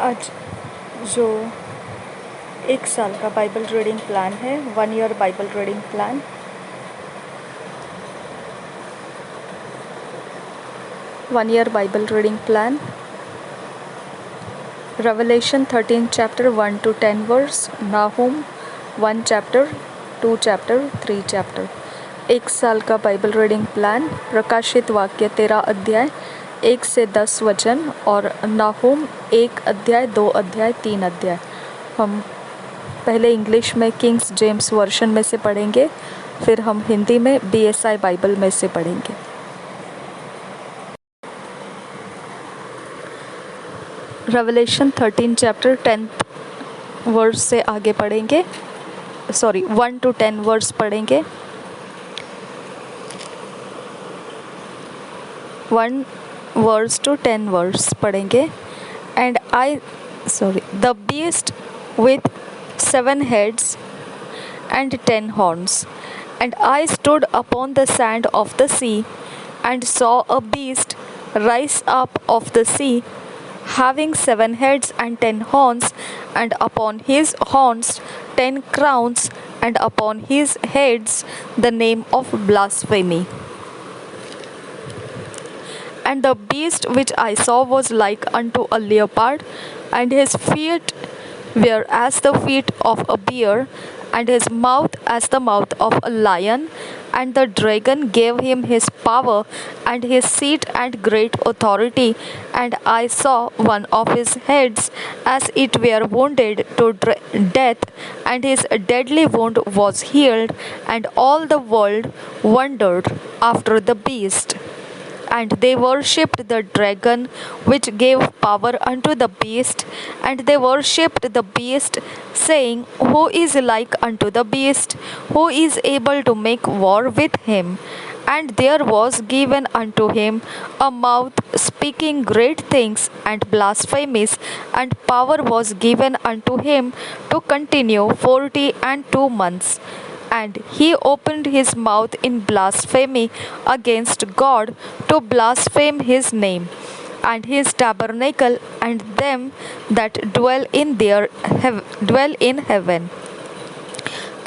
आज जो एक साल का बाइबल रीडिंग प्लान है, 1 year Bible reading plan. One year Bible reading plan, Revelation 13 chapter 1 to 10 verse, Nahum 1 chapter 2 chapter 3 chapter. एक साल का बाइबल रीडिंग प्लान, प्रकाशित वाक्य 13 अध्याय 1 से 10 वचन और नाहूम 1 अध्याय 2 अध्याय 3 अध्याय। हम पहले इंग्लिश में किंग्स जेम्स वर्शन में से पढ़ेंगे, फिर हम हिंदी में BSI बाइबल में से पढ़ेंगे। रेवलेशन 13 चैप्टर 10 वर्स से आगे पढ़ेंगे, 1 to 10 वर्स पढ़ेंगे। 1 verse to 10 verse पढ़ेंगे। The beast with 7 heads and 10 horns. And I stood upon the sand of the sea, and saw a beast rise up of the sea, having 7 heads and 10 horns, and upon his horns 10 crowns, and upon his heads the name of blasphemy. And the beast which I saw was like unto a leopard, and his feet were as the feet of a bear, and his mouth as the mouth of a lion. And the dragon gave him his power and his seat and great authority. And I saw one of his heads as it were wounded to death, and his deadly wound was healed, and all the world wondered after the beast. And they worshipped the dragon which gave power unto the beast, and they worshipped the beast, saying, Who is like unto the beast? Who is able to make war with him? And there was given unto him a mouth speaking great things and blasphemies, and power was given unto him to continue 42 months. And he opened his mouth in blasphemy against God, to blaspheme his name, and his tabernacle, and them that dwell in heaven.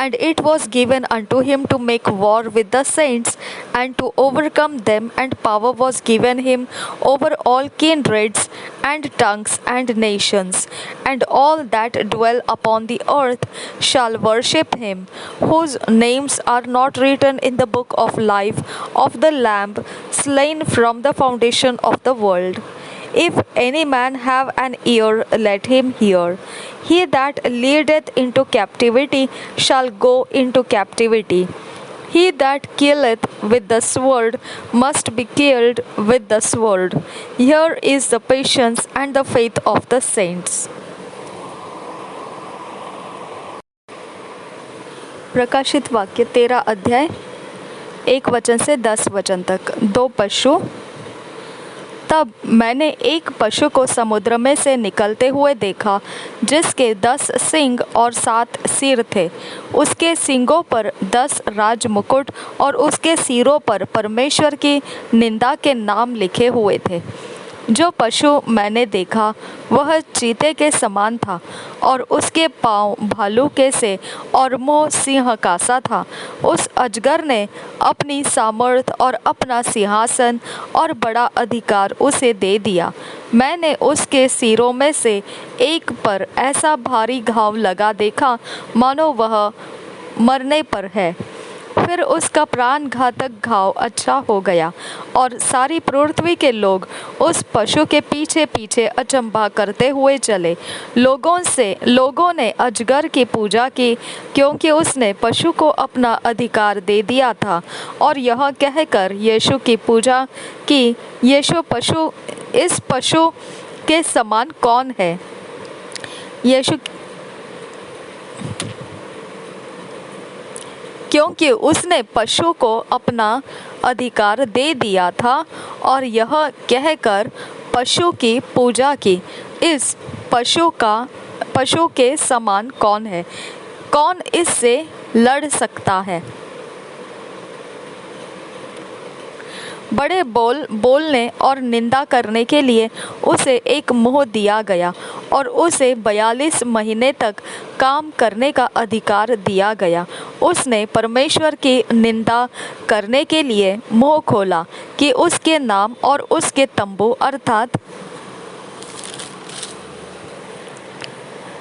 And it was given unto him to make war with the saints, and to overcome them, and power was given him over all kindreds, and tongues, and nations. And all that dwell upon the earth shall worship him, whose names are not written in the book of life of the Lamb, slain from the foundation of the world. If any man have an ear, let him hear. He that leadeth into captivity shall go into captivity. He that killeth with the sword must be killed with the sword. Here is the patience and the faith of the saints. प्रकाशित वाक्य 13 अध्याय 1 वचन से 10 वचन तक। 2 पशु। तब मैंने एक पशु को समुद्र में से निकलते हुए देखा, जिसके 10 सींग और 7 सिर थे। उसके सींगों पर 10 राजमुकुट और उसके सिरों पर परमेश्वर की निंदा के नाम लिखे हुए थे। जो पशु मैंने देखा वह चीते के समान था, और उसके पाँव भालू के से और मुँह सिंह का सा था। उस अजगर ने अपनी सामर्थ और अपना सिंहासन और बड़ा अधिकार उसे दे दिया। मैंने उसके सिरों में से एक पर ऐसा भारी घाव लगा देखा, मानो वह मरने पर है। फिर उसका प्राण घातक घाव अच्छा हो गया, और सारी पृथ्वी के लोग उस पशु के पीछे पीछे अचंभा करते हुए चले। लोगों ने अजगर की पूजा की, क्योंकि उसने पशु को अपना अधिकार दे दिया था, और यह कहकर यीशु की पूजा की, इस पशु के समान कौन है? क्योंकि उसने पशु को अपना अधिकार दे दिया था, और यह कहकर पशु की पूजा की, इस पशु के समान कौन है? कौन इससे लड़ सकता है? बड़े बोलने और निंदा करने के लिए उसे एक मुँह दिया गया और उसे 42 महीने तक काम करने का अधिकार दिया गया। उसने परमेश्वर की निंदा करने के लिए मुँह खोला कि उसके नाम और उसके तंबू अर्थात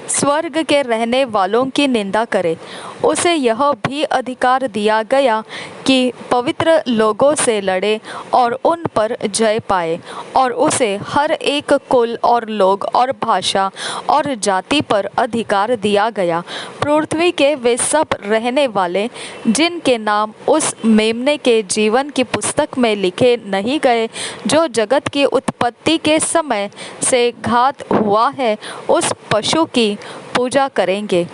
स्वर्ग के रहने वालों की निंदा करे। उसे यह भी अधिकार दिया गया कि पवित्र लोगों से लड़े और उन पर जय पाए, और उसे हर एक कुल और लोग और भाषा और जाति पर अधिकार दिया गया। पृथ्वी के वे सब रहने वाले जिनके नाम उस मेमने के जीवन की पुस्तक में लिखे नहीं गए, जो जगत की उत्पत्ति के समय से घात हुआ है, उस पशु की पूजा करेंगे।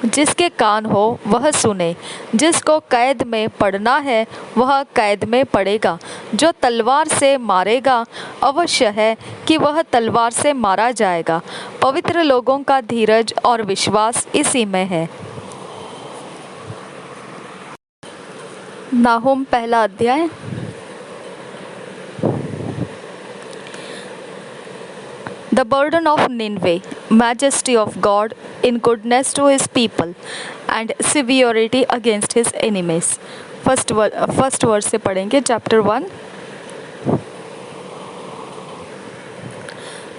जिसके कान हो वह सुने। जिसको कैद में पड़ना है वह कैद में पड़ेगा। जो तलवार से मारेगा अवश्य है कि वह तलवार से मारा जाएगा। पवित्र लोगों का धीरज और विश्वास इसी में है। नाहुम पहला अध्याय। The burden of Nineveh, majesty of God in goodness to his people and severity against his enemies. First verse से पढ़ेंगे chapter 1.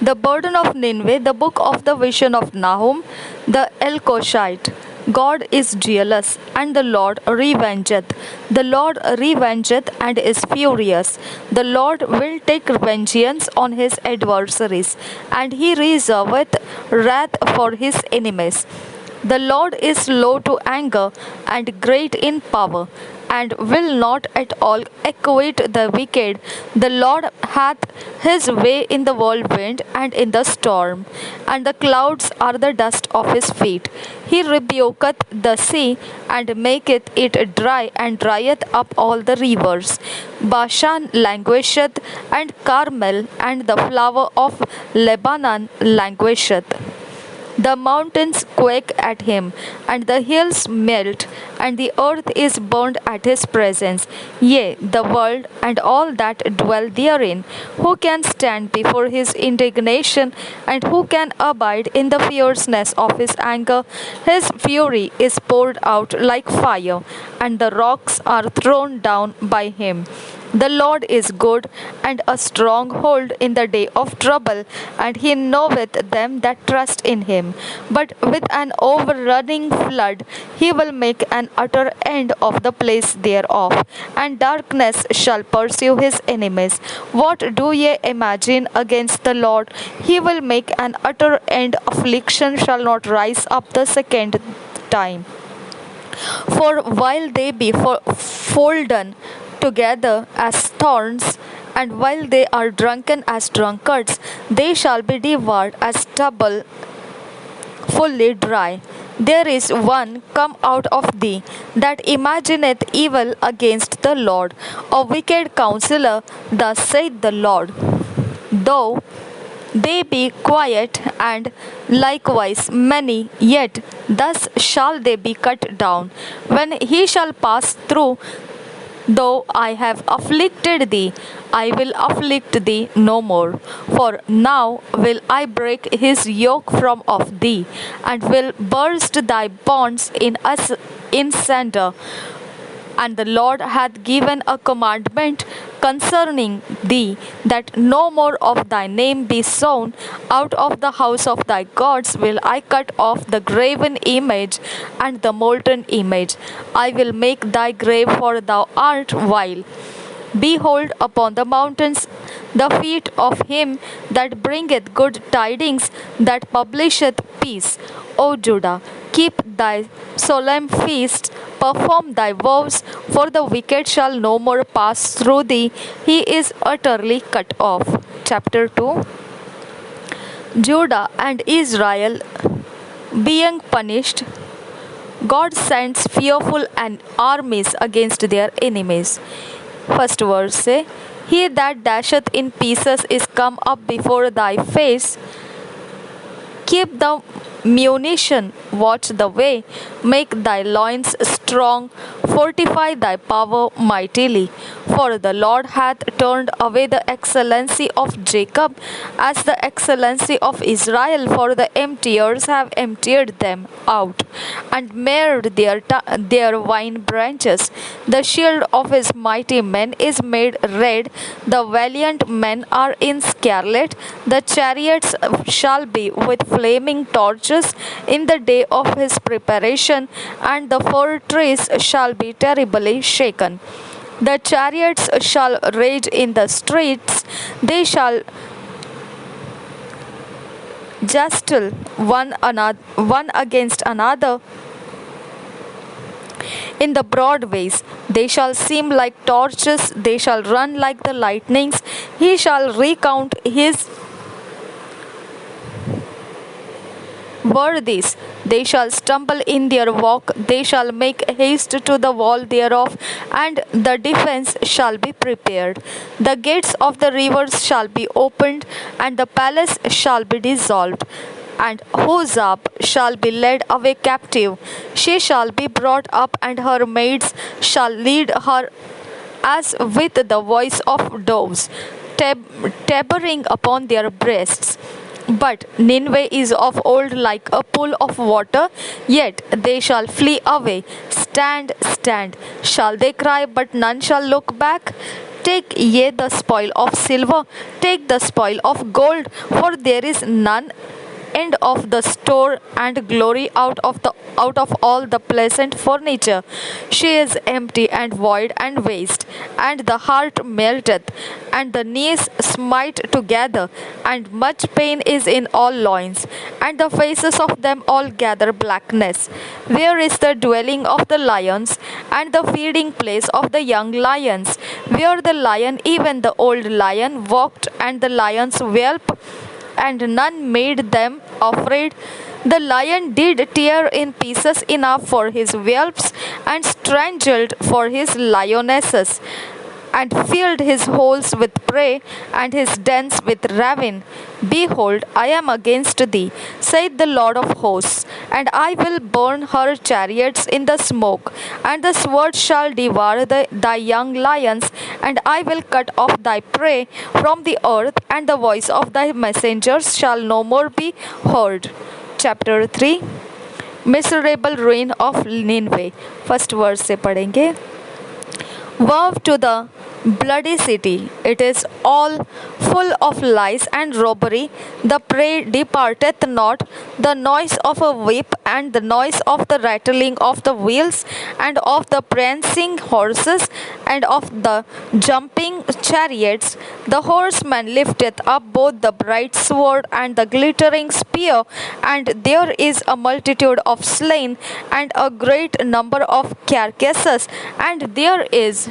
The burden of Nineveh, the book of the vision of Nahum the Elkoshite. God is jealous, and the Lord revengeth. The Lord revengeth and is furious. The Lord will take vengeance on his adversaries, and he reserveth wrath for his enemies. The Lord is slow to anger and great in power, and will not at all acquit the wicked. The Lord hath his way in the whirlwind and in the storm, and the clouds are the dust of his feet. He rebuketh the sea, and maketh it dry, and drieth up all the rivers. Bashan languisheth, and Carmel and the flower of Lebanon languisheth. The mountains quake at him, and the hills melt, and the earth is burned at his presence. Yea, the world and all that dwell therein. Who can stand before his indignation, and who can abide in the fierceness of his anger? His fury is poured out like fire, and the rocks are thrown down by him. The Lord is good and a stronghold in the day of trouble, and he knoweth them that trust in him. But with an overrunning flood he will make an utter end of the place thereof, and darkness shall pursue his enemies. What do ye imagine against the Lord? He will make an utter end. Affliction shall not rise up the second time. For while they be folden together as thorns, and while they are drunken as drunkards, they shall be devoured as stubble fully dry. There is one come out of thee that imagineth evil against the Lord, a wicked counselor, thus saith the Lord. Though they be quiet and likewise many, yet thus shall they be cut down. When he shall pass through, though I have afflicted thee, I will afflict thee no more. For now will I break his yoke from off thee, and will burst thy bonds in sunder. And the Lord hath given a commandment concerning thee, that no more of thy name be sown. Out of the house of thy gods will I cut off the graven image and the molten image. I will make thy grave, for thou art vile. Behold, upon the mountains the feet of him that bringeth good tidings, that publisheth peace. O Judah, keep thy solemn feasts, perform thy vows, for the wicked shall no more pass through thee. He is utterly cut off. Chapter 2. Judah and Israel being punished, God sends fearful armies against their enemies. First verse say, He that dasheth in pieces is come up before thy face. Keep the munition, watch the way, make thy loins strong fortify thy power mightily. For the Lord hath turned away the excellency of Jacob as the excellency of Israel, for the emptiers have emptied them out, and marred their vine branches. The shield of his mighty men is made red, the valiant men are in scarlet. The chariots shall be with flaming torches in the day of his preparation, and the fortress shall be terribly shaken. The chariots shall rage in the streets, they shall jostle one against another in the broad ways. They shall seem like torches, they shall run like the lightnings. He shall recount his worthies. They shall stumble in their walk, they shall make haste to the wall thereof, and the defense shall be prepared. The gates of the rivers shall be opened, and the palace shall be dissolved. And Huzab shall be led away captive. She shall be brought up, and her maids shall lead her as with the voice of doves, tabering upon their breasts. But Nineveh is of old like a pool of water, yet they shall flee away. Stand, stand. Shall they cry, but none shall look back? Take ye the spoil of silver, take the spoil of gold, for there is none end of the store and glory out of all the pleasant furniture. She is empty and void and waste, and the heart melteth, and the knees smite together, and much pain is in all loins, and the faces of them all gather blackness. Where is the dwelling of the lions, and the feeding place of the young lions? Where the lion, even the old lion, walked, and the lions whelp, and none made them afraid. The lion did tear in pieces enough for his whelps, and strangled for his lionesses, and filled his holes with prey, and his dens with ravine. Behold, I am against thee, saith the Lord of hosts, and I will burn her chariots in the smoke, and the sword shall devour thy young lions, and I will cut off thy prey from the earth, and the voice of thy messengers shall no more be heard. Chapter 3. Miserable ruin of Nineveh. First verse से पढ़ेंगे. Woe to the bloody city! It is all full of lies and robbery. The prey departeth not, the noise of a whip, and the noise of the rattling of the wheels, and of the prancing horses, and of the jumping chariots. The horseman lifteth up both the bright sword and the glittering spear, and there is a multitude of slain, and a great number of carcasses, and there is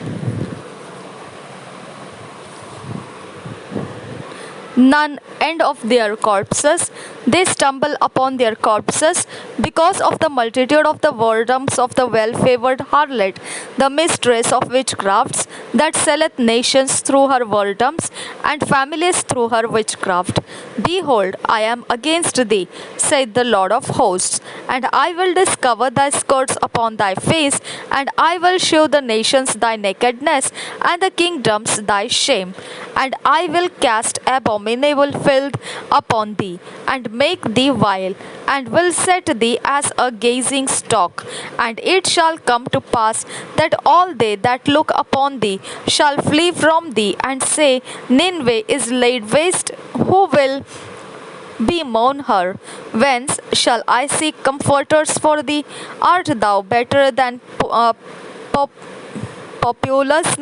none end of their corpses. They stumble upon their corpses because of the multitude of the whoredoms of the well-favored harlot, the mistress of witchcrafts, that selleth nations through her whoredoms, and families through her witchcraft. Behold, I am against thee, saith the Lord of hosts, and I will discover thy skirts upon thy face, and I will shew the nations thy nakedness, and the kingdoms thy shame. And I will cast abominable filth upon thee, and make thee vile, and will set thee as a gazing stock. And it shall come to pass that all they that look upon thee shall flee from thee, and say, Nineveh is laid waste. Who will bemoan her? Whence shall I seek comforters for thee? Art thou better than Populus?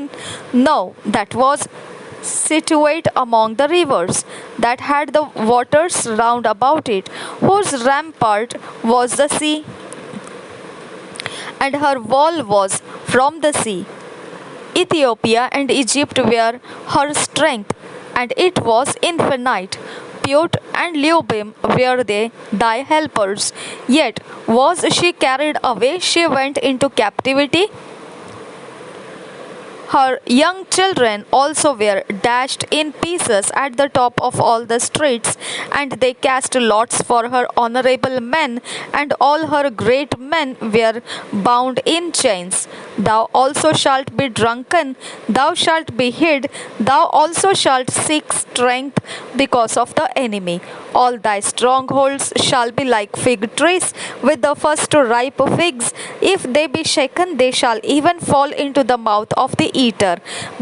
No, that was situate among the rivers, that had the waters round about it, whose rampart was the sea, and her wall was from the sea. Ethiopia and Egypt were her strength, and it was infinite. Put and Lubim were they thy helpers. Yet was she carried away, she went into captivity. Her young children also were dashed in pieces at the top of all the streets, and they cast lots for her honorable men, and all her great men were bound in chains. Thou also shalt be drunken, thou shalt be hid, thou also shalt seek strength because of the enemy. All thy strongholds shall be like fig trees with the first ripe figs. If they be shaken, they shall even fall into the mouth of the eater.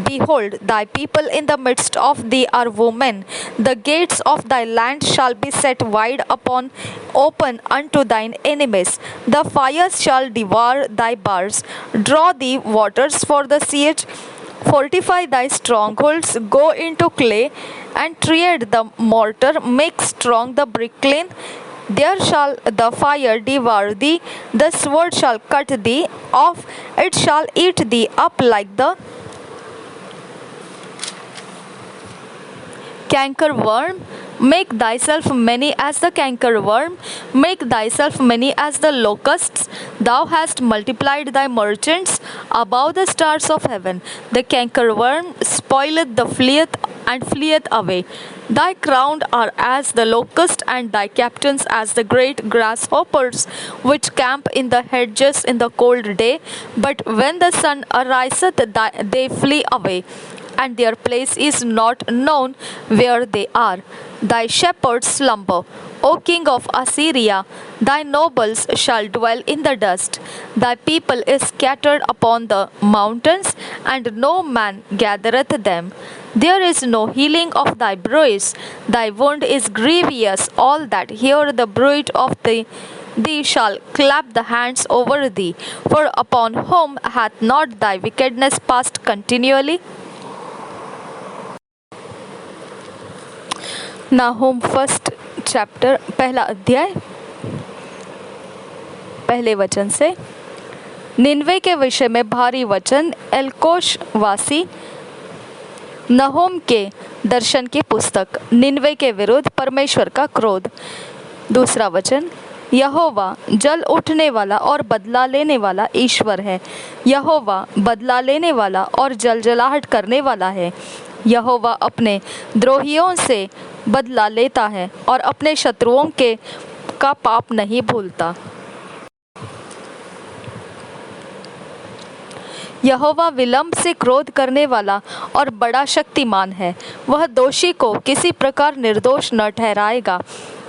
Behold, thy people in the midst of thee are women. The gates of thy land shall be set wide open unto thine enemies. The fires shall devour thy bars. Draw thee waters for the siege. Fortify thy strongholds, go into clay, and tread the mortar, make strong the bricklane. There shall the fire devour thee, the sword shall cut thee off, it shall eat thee up like the cankerworm. Make thyself many as the cankerworm, make thyself many as the locusts. Thou hast multiplied thy merchants above the stars of heaven. The cankerworm spoileth the fleeth away. Thy crown are as the locust, and thy captains as the great grasshoppers, which camp in the hedges in the cold day. But when the sun ariseth, they flee away, and their place is not known where they are. Thy shepherds slumber, O king of Assyria, thy nobles shall dwell in the dust. Thy people is scattered upon the mountains, and no man gathereth them. There is no healing of thy bruise, thy wound is grievous. All that hear the bruit of thee shall clap the hands over thee. For upon whom hath not thy wickedness passed continually? Nahum first chapter, पहला अध्याय, पहले वचन से। निनवे के विषय में भारी वचन। एलकोश वासी नहूम के दर्शन की पुस्तक। निनवे के विरुद्ध परमेश्वर का क्रोध। दूसरा वचन। यहोवा जल उठने वाला और बदला लेने वाला ईश्वर है। यहोवा बदला लेने वाला और जलजलाहट करने वाला है। यहोवा अपने द्रोहियों से बदला लेता है और अपने शत्रुओं का पाप नहीं भूलता। यहोवा विलंब से क्रोध करने वाला और बड़ा शक्तिमान है। वह दोषी को किसी प्रकार निर्दोष न ठहराएगा।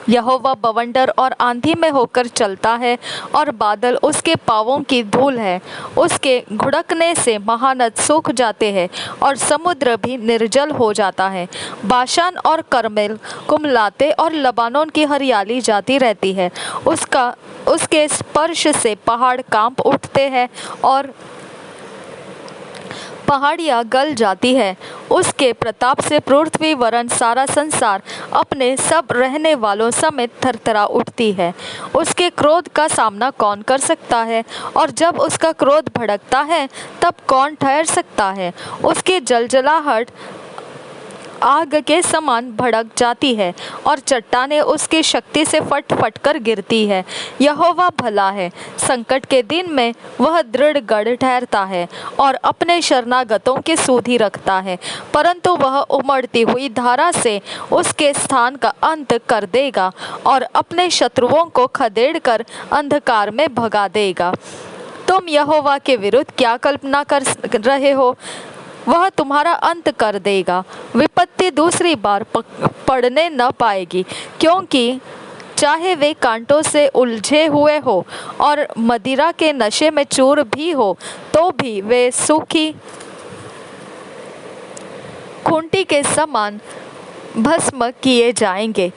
यहोवा बवंडर और आंधी में होकर चलता है, और बादल उसके पाँवों की धूल है। उसके घुड़कने से महानद सूख जाते हैं और समुद्र भी निर्जल हो जाता है। बाशान और कर्मेल कुमलाते और लबानोन की हरियाली जाती रहती है। उसके स्पर्श से पहाड़ कांप उठते हैं और पहाड़ियाँ गल जाती है। उसके प्रताप से पृथ्वी वरन सारा संसार अपने सब रहने वालों समेत थरथरा उठती है। उसके क्रोध का सामना कौन कर सकता है? और जब उसका क्रोध भड़कता है तब कौन ठहर सकता है? उसकी जलजलाहट आग के समान भड़क जाती है और चट्टानें उसकी शक्ति से फट फट कर गिरती है। यहोवा भला है, संकट के दिन में वह दृढ़ गढ़ ठहरता है और अपने शरणागतों की सुधि रखता है। परंतु वह उमड़ती हुई धारा से उसके स्थान का अंत कर देगा और अपने शत्रुओं को खदेड़ कर अंधकार में भगा देगा। तुम यहोवा के विरुद्ध क्या कल्पना कर रहे हो? वह तुम्हारा अंत कर देगा। विपत्ति दूसरी बार पड़ने न पाएगी, क्योंकि चाहे वे कांटों से उलझे हुए हो और मदिरा के नशे में चूर भी हो, तो भी वे सूखी खूंटी के समान भस्म किए जाएंगे।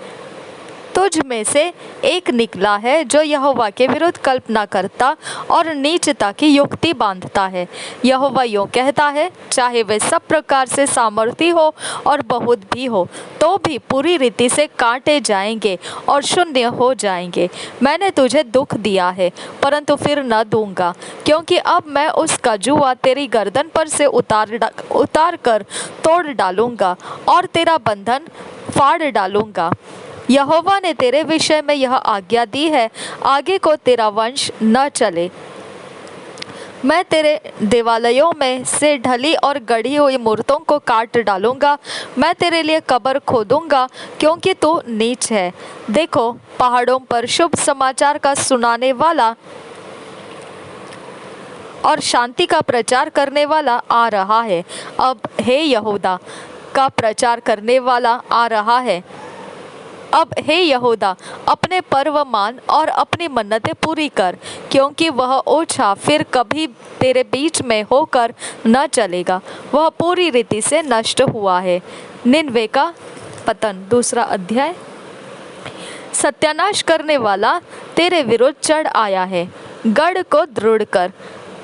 तुझ में से एक निकला है जो यहोवा के विरुद्ध कल्पना करता और नीचता की युक्ति बांधता है। यहोवा यूँ कहता है, चाहे वे सब प्रकार से सामर्थी हो और बहुत भी हो, तो भी पूरी रीति से काटे जाएंगे और शून्य हो जाएंगे। मैंने तुझे दुख दिया है, परंतु फिर न दूंगा, क्योंकि अब मैं उसका जुआ तेरी गर्दन पर से उतार कर तोड़ डालूंगा और तेरा बंधन फाड़ डालूंगा। यहोवा ने तेरे विषय में यह आज्ञा दी है, आगे को तेरा वंश न चले। मैं तेरे देवालयों में से ढली और गढ़ी हुई मूर्तों को काट डालूंगा। मैं तेरे लिए कब्र खोदूंगा क्योंकि तू नीच है। देखो, पहाड़ों पर शुभ समाचार का सुनाने वाला और शांति का प्रचार करने वाला आ रहा है। अब हे यहूदा का प्रचार करने वाला आ रहा है। अब हे यहूदा, अपने पर्व मान और अपनी मन्नतें पूरी कर, क्योंकि वह ओछा फिर कभी तेरे बीच में होकर न चलेगा। वह पूरी रीति से नष्ट हुआ है। निनवे का पतन, 2 अध्याय। सत्यानाश करने वाला तेरे विरुद्ध चढ़ आया है। गढ़ को दृढ़ कर,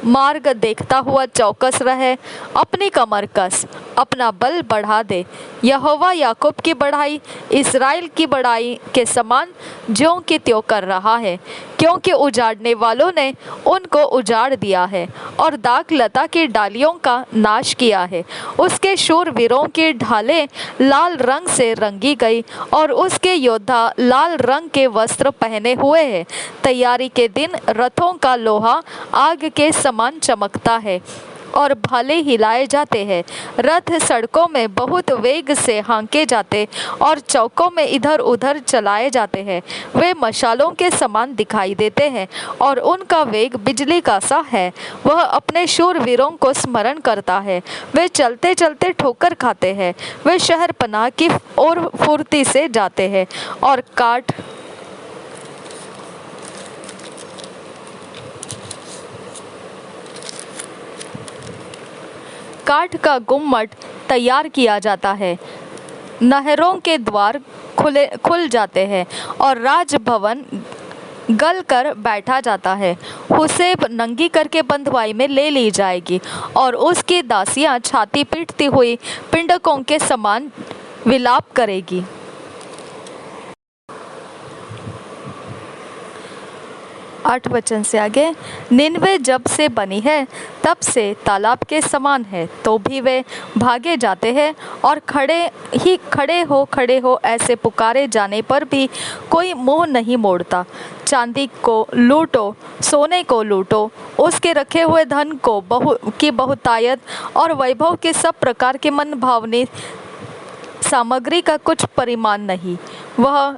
मार्ग देखता हुआ चौकस रहे, अपनी कमर कस, अपना बल बढ़ा दे। यहोवा याकूब की बढ़ाई इस्राएल की बढ़ाई के समान ज्यों की त्यों कर रहा है, क्योंकि उजाड़ने वालों ने उनको उजाड़ दिया है और दाख लता की डालियों का नाश किया है। उसके शूरवीरों की ढालें लाल रंग से रंगी गई और उसके योद्धा लाल रंग के वस्त्र पहने हुए हैं। तैयारी के दिन रथों का लोहा आग के समान चमकता है और भाले हिलाए जाते हैं। रथ सड़कों में बहुत वेग से हाँके जाते और चौकों में इधर उधर चलाए जाते हैं। वे मशालों के समान दिखाई देते हैं और उनका वेग बिजली का सा है। वह अपने शूरवीरों को स्मरण करता है। वे चलते चलते ठोकर खाते हैं। वे शहर पनाह की ओर फुर्ती से जाते हैं और काठ का गुम्मट तैयार किया जाता है। नहरों के द्वार खुल जाते हैं और राजभवन गल कर बैठा जाता है। हुसेब नंगी करके बंधुआई में ले ली जाएगी और उसकी दासियां छाती पीटती हुई पिंडकों के समान विलाप करेगी। 8 वचन से आगे, निनवे जब से बनी है तब से तालाब के समान है, तो भी वे भागे जाते हैं और खड़े हो ऐसे पुकारे जाने पर भी कोई मुंह नहीं मोड़ता। चांदी को लूटो, सोने को लूटो, उसके रखे हुए धन की बहुतायत और वैभव के सब प्रकार के मनभावनी सामग्री का कुछ परिमाण नहीं। वह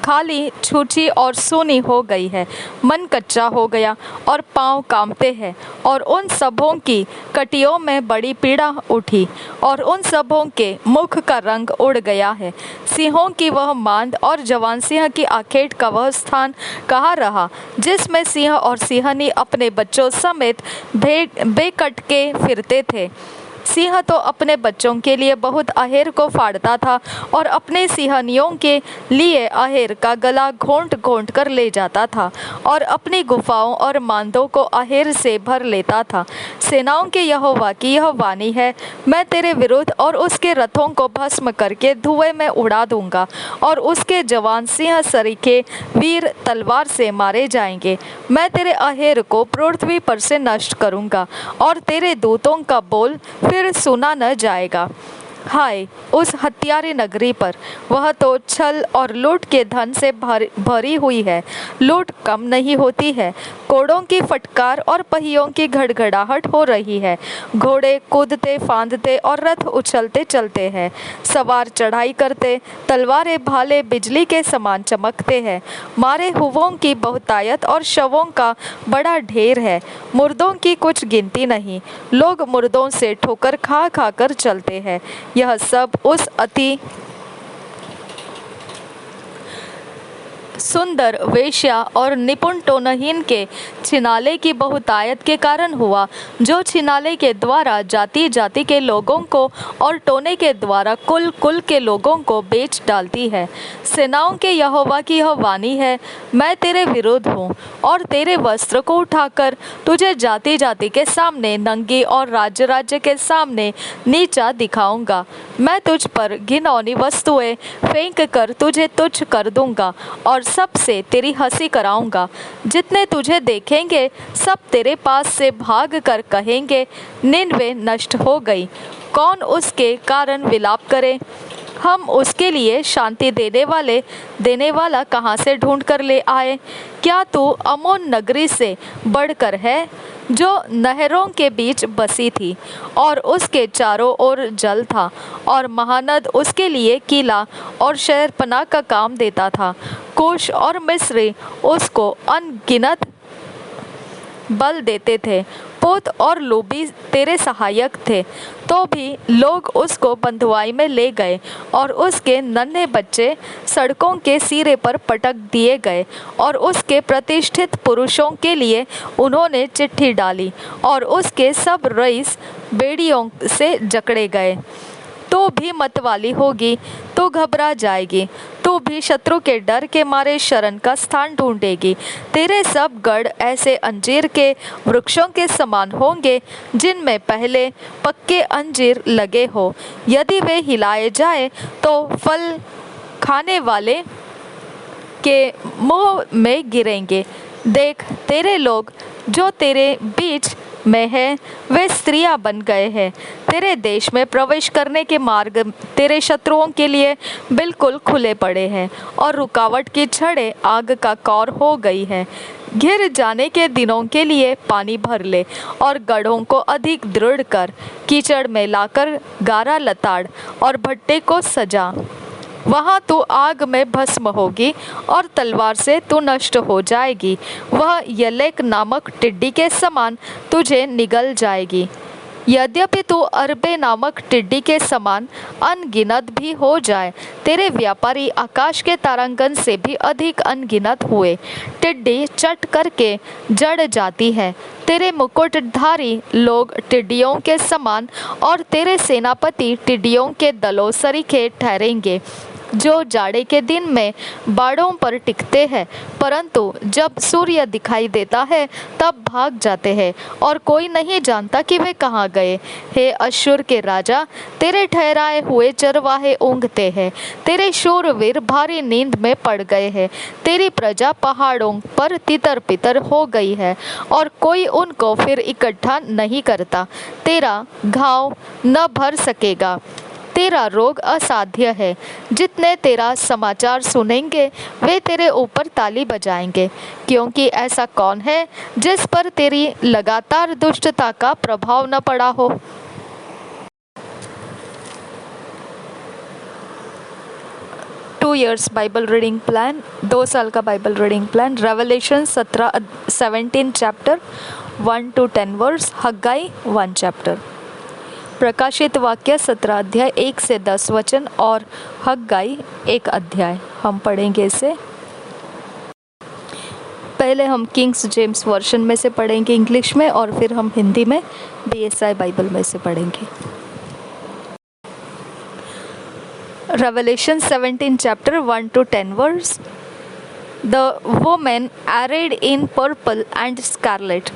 खाली छूछी और सूनी हो गई है। मन कच्चा हो गया और पांव कांपते हैं और उन सबों की कटियों में बड़ी पीड़ा उठी और उन सबों के मुख का रंग उड़ गया है। सिंहों की वह मांद और जवान सिंह की आखेट का वह स्थान कहाँ रहा, जिसमें सिंह और सिंहनी अपने बच्चों समेत बेकटके फिरते थे। सिंह तो अपने बच्चों के लिए बहुत अहेर को फाड़ता था और अपने सिंहनियों के लिए अहेर का गला घोंट घोंट कर ले जाता था और अपनी गुफाओं और मांदों को अहेर से भर लेता था। सेनाओं के यहोवा की यह वाणी है, मैं तेरे विरुद्ध और उसके रथों को भस्म करके धुएं में उड़ा दूंगा और उसके जवान सिंह सरीखे वीर तलवार से मारे जाएंगे। मैं तेरे अहेर को पृथ्वी पर से नष्ट करूंगा और तेरे दूतों का बोल फिर सुना न जाएगा। हाय उस हत्यारी नगरी पर, वह तो छल और लूट के धन से भरी हुई है। लूट कम नहीं होती है। कोड़ों की फटकार और पहियों की घड़घड़ाहट हो रही है। घोड़े कूदते फांदते और रथ उछलते चलते हैं। सवार चढ़ाई करते, तलवारें भाले बिजली के समान चमकते हैं। मारे हुओं की बहुतायत और शवों का बड़ा ढेर है। मुर्दों की कुछ गिनती नहीं। लोग मुर्दों से ठोकर खा खा कर चलते हैं। यह सब उस अति सुंदर वेश्या और निपुण टोनहीन के छिनाले की बहुतायत के कारण हुआ, जो छिनाले के द्वारा जाति जाति के लोगों को और टोने के द्वारा कुल कुल के लोगों को बेच डालती है। सेनाओं के यहोवा की यह वाणी है, मैं तेरे विरुद्ध हूँ और तेरे वस्त्र को उठाकर तुझे जाति जाति के सामने नंगी और राज्य राज्य के सामने नीचा दिखाऊंगा। मैं तुझ पर घिनौनी वस्तुएं फेंक कर तुझे तुच्छ कर दूंगा और सबसे तेरी हंसी कराऊंगा। जितने तुझे देखेंगे सब तेरे पास से भाग कर कहेंगे, निनवे नष्ट हो गई, कौन उसके कारण विलाप करे। हम उसके लिए शांति देने वाला कहाँ से ढूंढ कर ले आए? क्या तू अमोन नगरी से बढ़कर है, जो नहरों के बीच बसी थी और उसके चारों ओर जल था, और महानद उसके लिए किला और शहरपनाह का काम देता था। कूश और मिस्री उसको अनगिनत बल देते थे। पूत और लूबी तेरे सहायक थे, तो भी लोग उसको बंधुआई में ले गए, और उसके नन्हे बच्चे सड़कों के सिरे पर पटक दिए गए, और उसके प्रतिष्ठित पुरुषों के लिए उन्होंने चिट्ठी डाली, और उसके सब रईस बेड़ियों से जकड़े गए। तू भी मतवाली होगी, तू घबरा जाएगी, तू भी शत्रु के डर के मारे शरण का स्थान ढूंढेगी। तेरे सब गढ़ ऐसे अंजीर के वृक्षों के समान होंगे, जिनमें पहले पक्के अंजीर लगे हो। यदि वे हिलाए जाए तो फल खाने वाले के मुंह में गिरेंगे। देख, तेरे लोग जो तेरे बीच में है, वे स्त्रियां बन गए हैं। तेरे देश में प्रवेश करने के मार्ग तेरे शत्रुओं के लिए बिल्कुल खुले पड़े हैं, और रुकावट की छड़ें आग का कौर हो गई है। घिर जाने के दिनों के लिए पानी भर ले, और गढ़ों को अधिक दृढ़ कर। कीचड़ में लाकर गारा लताड़, और भट्टे को सजा। वहाँ तू आग में भस्म होगी, और तलवार से तू नष्ट हो जाएगी। वह यलेक नामक टिड्डी के समान तुझे निगल जाएगी। यद्यपि तू अरबे नामक टिड्डी के समान अनगिनत भी हो जाए, तेरे व्यापारी आकाश के तारांगन से भी अधिक अनगिनत हुए। टिड्डी चट करके जड़ जाती है। तेरे मुकुटधारी लोग टिड्डियों के समान, और तेरे सेनापति टिड्डियों के दलों सरीखे ठहरेंगे, जो जाड़े के दिन में बाड़ों पर टिकते हैं, परंतु जब सूर्य दिखाई देता है तब भाग जाते हैं, और कोई नहीं जानता कि वे कहाँ गए। हे अश्शूर के राजा, तेरे ठहराए हुए चरवाहे ऊँघते हैं। तेरे शूरवीर भारी नींद में पड़ गए हैं। तेरी प्रजा पहाड़ों पर तितर बितर हो गई है, और कोई उनको फिर इकट्ठा नहीं करता। तेरा घाव न भर सकेगा, तेरा रोग असाध्य है। जितने तेरा समाचार सुनेंगे, वे तेरे ऊपर ताली बजाएंगे, क्योंकि ऐसा कौन है जिस पर तेरी लगातार दुष्टता का प्रभाव न पड़ा हो। 2 years बाइबल रीडिंग प्लान, 2 साल का Bible reading plan. Revelation 17 chapter 1 to 10 verse. Haggai 1 chapter. प्रकाशित वाक्य 17 अध्याय 1 से 10 वचन, और हग्गाई 1 अध्याय। हम पढ़ेंगे इसे। पहले हम किंग्स जेम्स वर्शन में से पढ़ेंगे इंग्लिश में, और फिर हम हिंदी में BSI बाइबल में से पढ़ेंगे। Revelation 17 chapter 1 to 10 verse. The woman arrayed in purple and scarlet,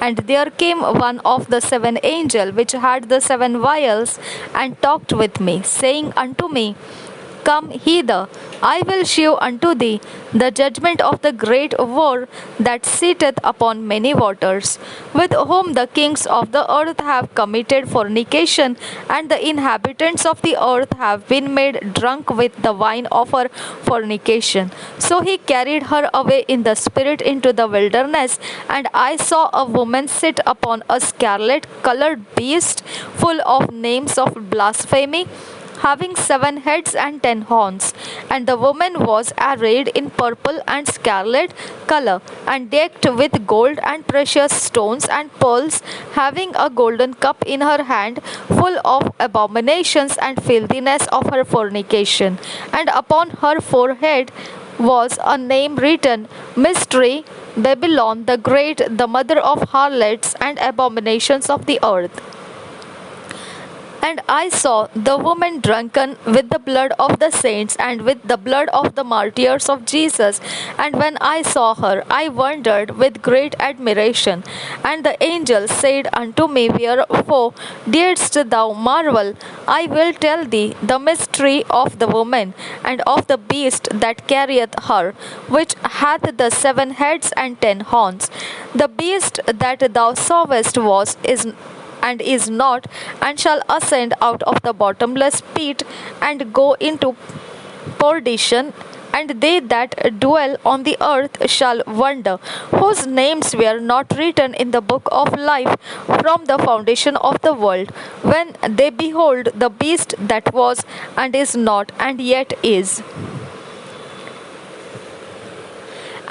and there came one of the 7 angels which had the 7 vials, and talked with me, saying unto me, Come hither, I will shew unto thee the judgment of the great war that sitteth upon many waters, with whom the kings of the earth have committed fornication, and the inhabitants of the earth have been made drunk with the wine of her fornication. So he carried her away in the spirit into the wilderness, and I saw a woman sit upon a scarlet colored beast, full of names of blasphemy, having 7 heads and 10 horns. And the woman was arrayed in purple and scarlet color, and decked with gold and precious stones and pearls, having a golden cup in her hand, full of abominations and filthiness of her fornication. And upon her forehead was a name written, Mystery, Babylon the Great, the mother of harlots and abominations of the earth. And I saw the woman drunken with the blood of the saints and with the blood of the martyrs of Jesus. And when I saw her, I wondered with great admiration. And the angel said unto me, Wherefore didst thou marvel? I will tell thee the mystery of the woman, and of the beast that carrieth her, which hath the 7 heads and 10 horns. The beast that thou sawest and is not, and shall ascend out of the bottomless pit and go into perdition. And they that dwell on the earth shall wonder, whose names were not written in the book of life from the foundation of the world, when they behold the beast that was, and is not, and yet is.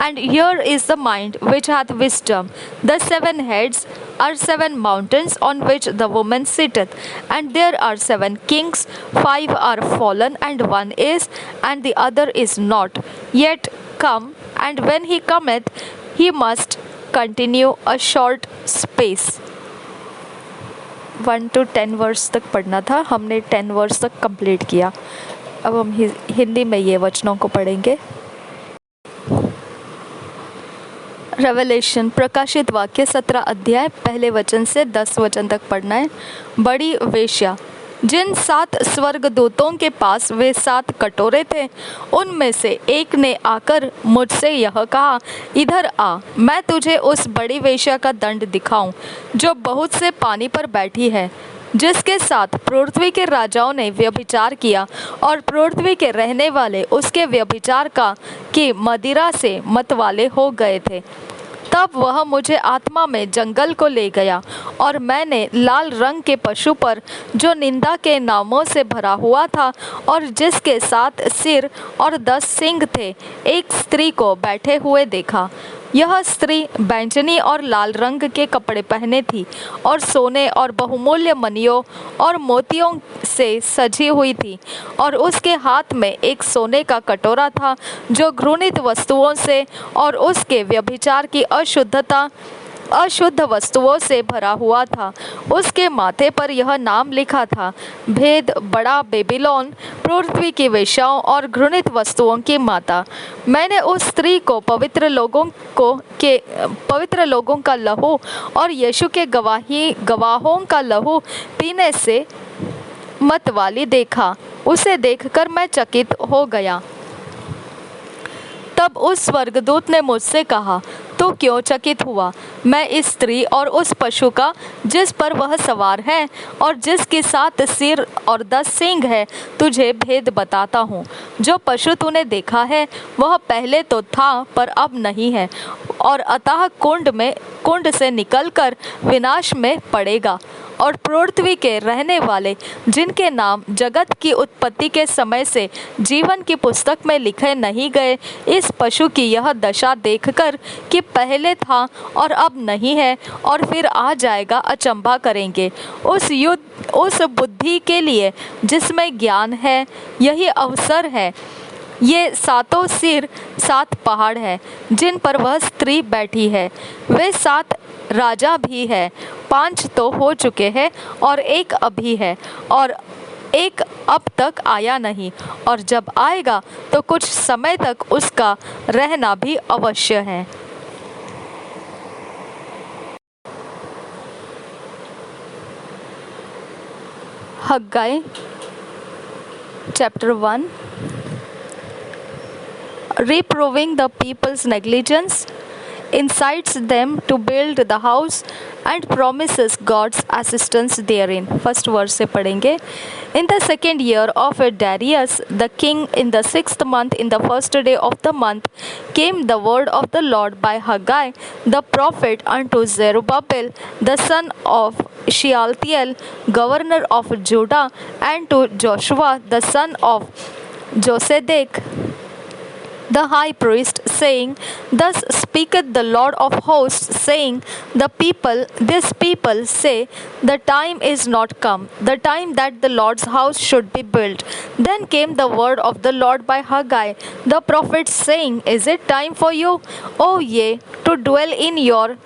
And here is the mind which hath wisdom. The 7 heads are 7 mountains on which the woman sitteth, and there are 7 kings, 5 are fallen, and 1 is, and the other is not yet come, and when he cometh, he must continue a short space. 1 to 10 वर्ष तक पढ़ना था, हमने 10 वर्ष तक complete किया। अब हम हिंदी में ये वचनों को पढ़ेंगे। रेवलेशन प्रकाशित वाक्य 17 अध्याय पहले वचन से 10 वचन तक पढ़ना है। बड़ी वेश्या, जिन 7 स्वर्गदूतों के पास वे 7 कटोरे थे, उनमें से एक ने आकर मुझसे यह कहा, इधर आ, मैं तुझे उस बड़ी वेश्या का दंड दिखाऊं, जो बहुत से पानी पर बैठी है, जिसके साथ पृथ्वी के राजाओं ने व्यभिचार किया, और पृथ्वी के रहने वाले उसके व्यभिचार की मदिरा से मतवाले हो गए थे। तब वह मुझे आत्मा में जंगल को ले गया, और मैंने लाल रंग के पशु पर, जो निंदा के नामों से भरा हुआ था और जिसके 7 सिर और 10 सींग थे, एक स्त्री को बैठे हुए देखा। यह स्त्री बैंगनी और लाल रंग के कपड़े पहने थी, और सोने और बहुमूल्य मणियों और मोतियों से सजी हुई थी, और उसके हाथ में एक सोने का कटोरा था, जो घृणित वस्तुओं से और उसके व्यभिचार की अशुद्ध वस्तुओं से भरा हुआ था। उसके माथे पर यह नाम लिखा था, भेद, बड़ा बेबीलोन, पृथ्वी की वेश्याओं और घृणित वस्तुओं की माता। मैंने उस स्त्री को पवित्र लोगों का लहू और यीशु के गवाहों का लहू पीने से मतवाली देखा। उसे देखकर मैं चकित हो गया। तब उस स्वर्गदूत ने मुझसे कहा, तो क्यों चकित हुआ? मैं इस स्त्री और उस पशु का, जिस पर वह सवार है और जिसके 7 सिर और 10 सींग है, तुझे भेद बताता हूँ। जो पशु तूने देखा है वह पहले तो था पर अब नहीं है, और अतः कुंड से निकलकर विनाश में पड़ेगा। और पृथ्वी के रहने वाले, जिनके नाम जगत की उत्पत्ति के समय से जीवन की पुस्तक में लिखे नहीं गए, इस पशु की यह दशा देखकर कि पहले था और अब नहीं है और फिर आ जाएगा, अचंभा करेंगे। उस बुद्धि के लिए जिसमें ज्ञान है, यही अवसर है। ये 7 सिर 7 पहाड़ है, जिन पर वह स्त्री बैठी है। वे 7 राजा भी है, 5 तो हो चुके हैं और एक अभी है, और एक अब तक आया नहीं, और जब आएगा तो कुछ समय तक उसका रहना भी अवश्य है। हग्गाई chapter 1, reproving the people's negligence, incites them to build the house and promises God's assistance therein. First verse से पढ़ेंगे। In the 2nd year of Darius the king, in the 6th month, in the 1st day of the month, came the word of the Lord by Haggai the prophet unto Zerubbabel the son of Shealtiel, governor of Judah, and to Joshua the son of Josedek the high priest, saying, Thus speaketh the Lord of hosts, saying, This people say, the time is not come, the time that the Lord's house should be built. Then came the word of the Lord by Haggai the prophet, saying, Is it time for you, O ye, to dwell in your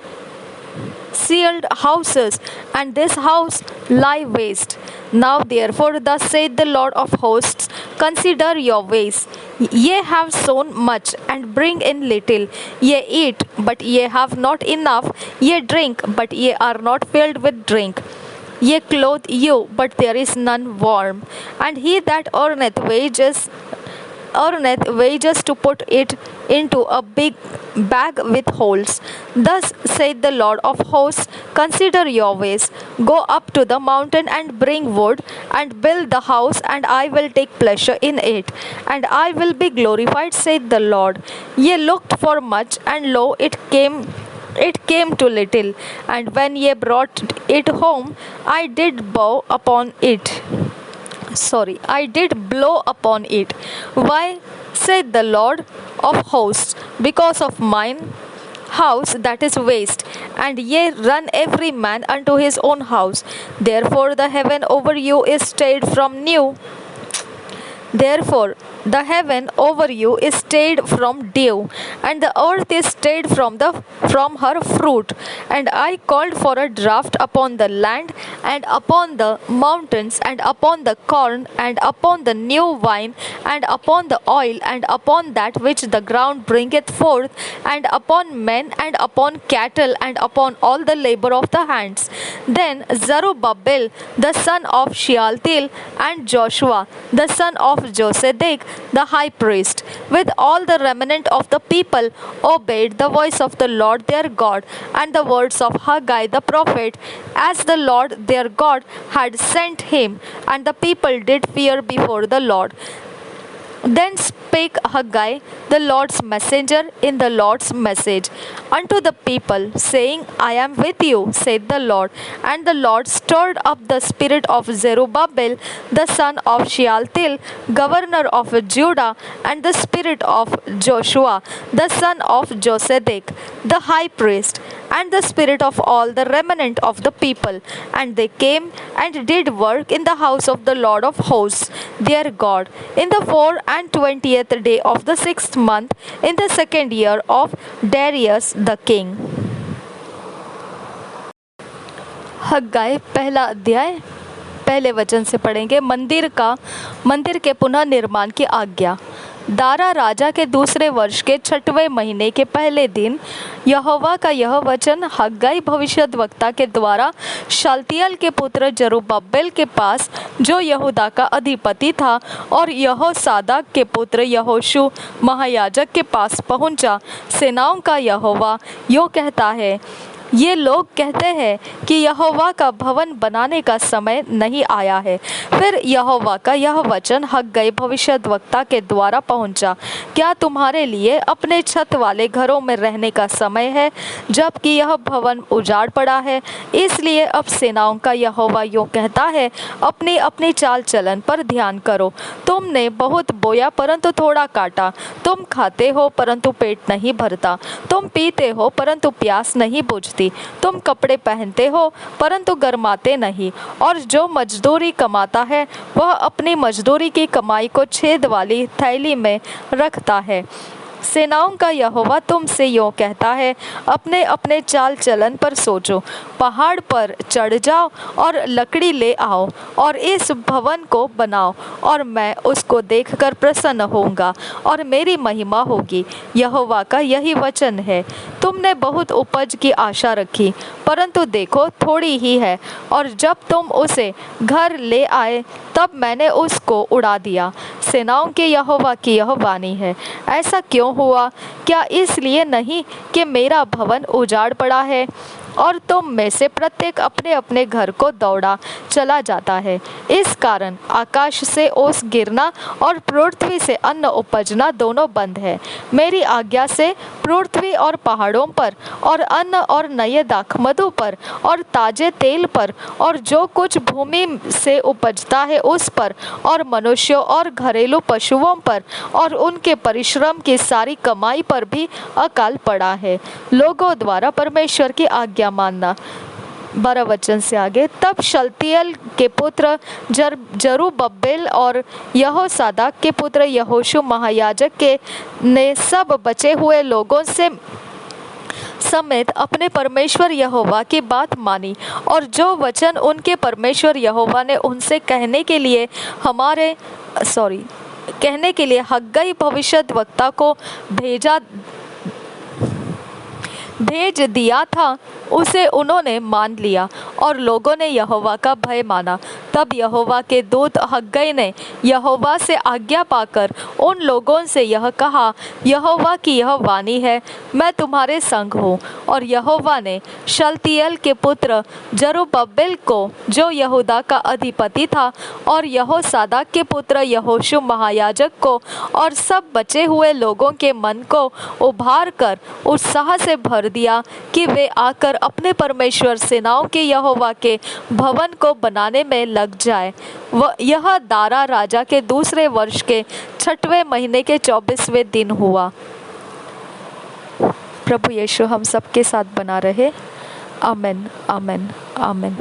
sealed houses, and this house lie waste? Now therefore thus saith the Lord of hosts, consider your ways. Ye have sown much, and bring in little. Ye eat, but ye have not enough. Ye drink, but ye are not filled with drink. Ye clothe you, but there is none warm. And he that earneth wages earneth wages to put it into a big bag with holes. Thus saith the Lord of hosts, consider your ways. Go up to the mountain and bring wood, and build the house, and I will take pleasure in it, and I will be glorified, saith the Lord. Ye looked for much, and lo, it came to little, and when ye brought it home, I did blow upon it. Why, said the Lord of hosts, because of mine house that is waste, and ye run every man unto his own house. Therefore the heaven over you is stayed from new. Therefore, the heaven over you is stayed from dew, and the earth is stayed from her fruit. And I called for a drought upon the land, and upon the mountains, and upon the corn, and upon the new wine, and upon the oil, and upon that which the ground bringeth forth, and upon men, and upon cattle, and upon all the labor of the hands. Then Zerubbabel the son of Shealtiel, and Joshua the son of Josedek the high priest, with all the remnant of the people, obeyed the voice of the Lord their God, and the words of Haggai the prophet, as the Lord their God had sent him, and the people did fear before the Lord. Then spake Haggai the Lord's messenger in the Lord's message unto the people, saying, I am with you, saith the Lord. And the Lord stirred up the spirit of Zerubbabel the son of Shealtiel, governor of Judah, and the spirit of Joshua the son of Josedek the high priest, and the spirit of all the remnant of the people. And they came and did work in the house of the Lord of hosts their God, in the 24th day of the 6th month, in the 2nd year of Darius the king. हग्गाई पहला अध्याय पहले वचन से पढ़ेंगे। मंदिर के पुनः निर्माण की आज्ञा। दारा राजा के दूसरे वर्ष के 6वें महीने के पहले दिन यहोवा का यह वचन हग्गाई भविष्यद्वक्ता के द्वारा शालतियल के पुत्र जरुब्बाबेल के पास, जो यहूदा का अधिपति था, और यहोसादाक के पुत्र यहोशू महायाजक के पास पहुंचा। सेनाओं का यहोवा यो कहता है, ये लोग कहते हैं कि यहोवा का भवन बनाने का समय नहीं आया है। फिर यहोवा का यह वचन हग्गाई भविष्यद्वक्ता के द्वारा पहुंचा, क्या तुम्हारे लिए अपने छत वाले घरों में रहने का समय है, जबकि यह भवन उजाड़ पड़ा है? इसलिए अब सेनाओं का यहोवा यूँ कहता है, अपनी अपनी चाल चलन पर ध्यान करो। तुमने बहुत बोया परंतु थोड़ा काटा, तुम खाते हो परंतु पेट नहीं भरता, तुम पीते हो परंतु प्यास नहीं बुझती, तुम कपड़े पहनते हो परंतु गर्माते नहीं, और जो मजदूरी कमाता है वह अपनी मजदूरी की कमाई को छेद वाली थैली में रखता है। सेनाओं का यहोवा तुमसे यूँ कहता है, अपने अपने चाल चलन पर सोचो। पहाड़ पर चढ़ जाओ और लकड़ी ले आओ और इस भवन को बनाओ, और मैं उसको देखकर प्रसन्न होऊंगा और मेरी महिमा होगी। यहोवा का यही वचन है। तुमने बहुत उपज की आशा रखी, परंतु देखो थोड़ी ही है, और जब तुम उसे घर ले आए तब मैंने उसको उड़ा दिया। सेनाओं के यहोवा की यह वाणी है। ऐसा क्यों हुआ? क्या इसलिए नहीं कि मेरा भवन उजाड़ पड़ा है और तुम में से प्रत्येक अपने अपने घर को दौड़ा चला जाता है? इस कारण आकाश से ओस गिरना और पृथ्वी से अन्न उपजना दोनों बंद है। मेरी आज्ञा से पृथ्वी और पहाड़ों पर, और अन्न और नए दाखमधु पर, और ताजे तेल पर, और जो कुछ भूमि से उपजता है उस पर, और मनुष्यों और घरेलू पशुओं पर, और उनके परिश्रम की सारी कमाई पर भी अकाल पड़ा है। लोगों द्वारा परमेश्वर की आज्ञा मानना। 12 वचन से आगे। तब शालतियल के पुत्र जरुब्बाबेल और यहोसादाक के पुत्र यहोशू महायाजक के ने सब बचे हुए लोगों से समेत अपने परमेश्वर यहोवा की बात मानी, और जो वचन उनके परमेश्वर यहोवा ने उनसे कहने के लिए भेज दिया था उसे उन्होंने मान लिया और लोगों ने यहोवा का भय माना। तब यहोवा के दूत हग्गई ने यहोवा से आज्ञा पाकर उन लोगों से यह कहा, यहोवा की यह वाणी है, मैं तुम्हारे संग हूँ। और यहोवा ने शलतियेल के पुत्र जरुब्बाबेल को, जो यहूदा का अधिपति था, और यहोसादाक के पुत्र यहोशू महायाजक को और सब बचे हुए लोगों के मन को उभार कर उत्साह से भर दिया कि वे आकर अपने परमेश्वर सेनाओं के यहोवा के भवन को बनाने में लग जाए। यह दारा राजा के दूसरे वर्ष के 6वें महीने के 24वें दिन हुआ। प्रभु यीशु हम सबके साथ बना रहे। आमेन, आमेन, आमेन।